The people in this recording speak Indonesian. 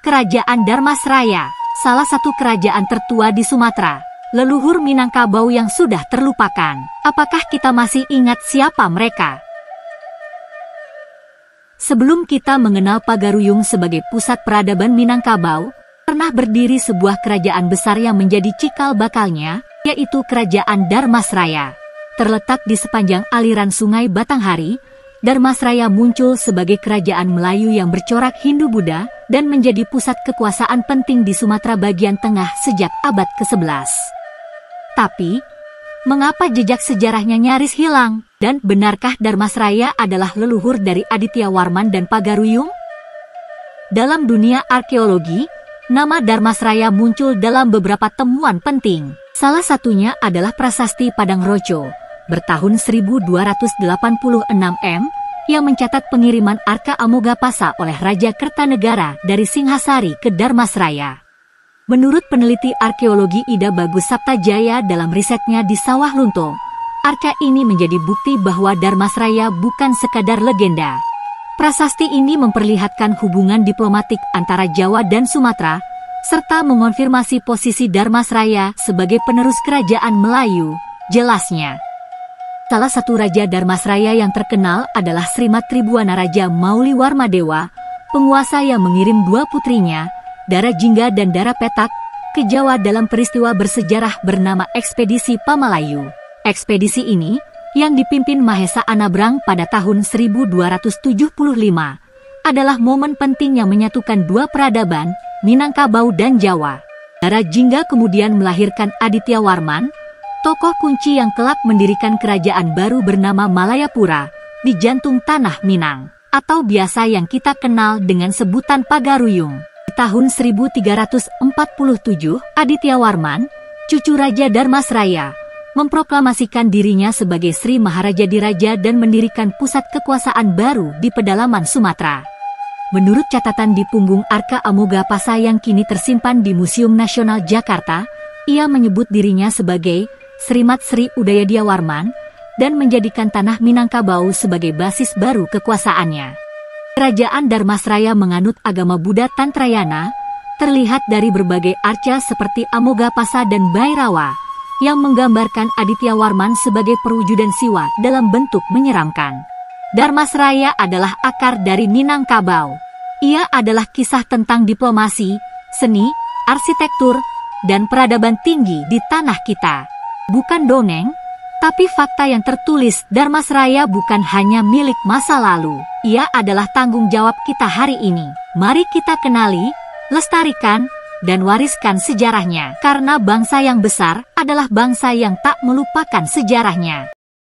Kerajaan Darmasraya, salah satu kerajaan tertua di Sumatera, leluhur Minangkabau yang sudah terlupakan. Apakah kita masih ingat siapa mereka? Sebelum kita mengenal Pagaruyung sebagai pusat peradaban Minangkabau, pernah berdiri sebuah kerajaan besar yang menjadi cikal bakalnya, yaitu Kerajaan Darmasraya. Terletak di sepanjang aliran sungai Batanghari, Darmasraya muncul sebagai kerajaan Melayu yang bercorak Hindu-Buddha dan menjadi pusat kekuasaan penting di Sumatera bagian tengah sejak abad ke-11. Tapi, mengapa jejak sejarahnya nyaris hilang? Dan benarkah Darmasraya adalah leluhur dari Aditya Warman dan Pagaruyung? Dalam dunia arkeologi, nama Darmasraya muncul dalam beberapa temuan penting. Salah satunya adalah Prasasti Padang Roco, bertahun 1286 M, yang mencatat pengiriman Arka Amogapasa oleh Raja Kertanegara dari Singhasari ke Darmasraya. Menurut peneliti arkeologi Ida Bagus Saptajaya dalam risetnya di Sawah Lunto, arka ini menjadi bukti bahwa Darmasraya bukan sekadar legenda. Prasasti ini memperlihatkan hubungan diplomatik antara Jawa dan Sumatera, serta mengonfirmasi posisi Darmasraya sebagai penerus kerajaan Melayu, jelasnya. Salah satu Raja Darmasraya yang terkenal adalah Srimat Tribuana Raja Mauli Warmadewa, penguasa yang mengirim dua putrinya, Dara Jingga dan Dara Petak, ke Jawa dalam peristiwa bersejarah bernama Ekspedisi Pamalayu. Ekspedisi ini, yang dipimpin Mahesa Anabrang pada tahun 1275, adalah momen penting yang menyatukan dua peradaban, Minangkabau dan Jawa. Dara Jingga kemudian melahirkan Aditya Warman, tokoh kunci yang kelak mendirikan kerajaan baru bernama Malayapura di jantung tanah Minang, atau biasa yang kita kenal dengan sebutan Pagaruyung. Di tahun 1347, Aditya Warman, cucu Raja Darmasraya, memproklamasikan dirinya sebagai Sri Maharajadiraja dan mendirikan pusat kekuasaan baru di pedalaman Sumatera. Menurut catatan di punggung Arka Amogapasa yang kini tersimpan di Museum Nasional Jakarta, ia menyebut dirinya sebagai Srimat Sri Udayadya Warman dan menjadikan tanah Minangkabau sebagai basis baru kekuasaannya. Kerajaan Darmasraya menganut agama Buddha Tantrayana, terlihat dari berbagai arca seperti Amogapasa dan Bhairawa, yang menggambarkan Aditya Warman sebagai perwujudan siwa dalam bentuk menyeramkan. Darmasraya adalah akar dari Minangkabau. Ia adalah kisah tentang diplomasi, seni, arsitektur, dan peradaban tinggi di tanah kita. Bukan dongeng, tapi fakta yang tertulis. Darmasraya bukan hanya milik masa lalu. Ia adalah tanggung jawab kita hari ini. Mari kita kenali, lestarikan, dan wariskan sejarahnya. Karena bangsa yang besar adalah bangsa yang tak melupakan sejarahnya.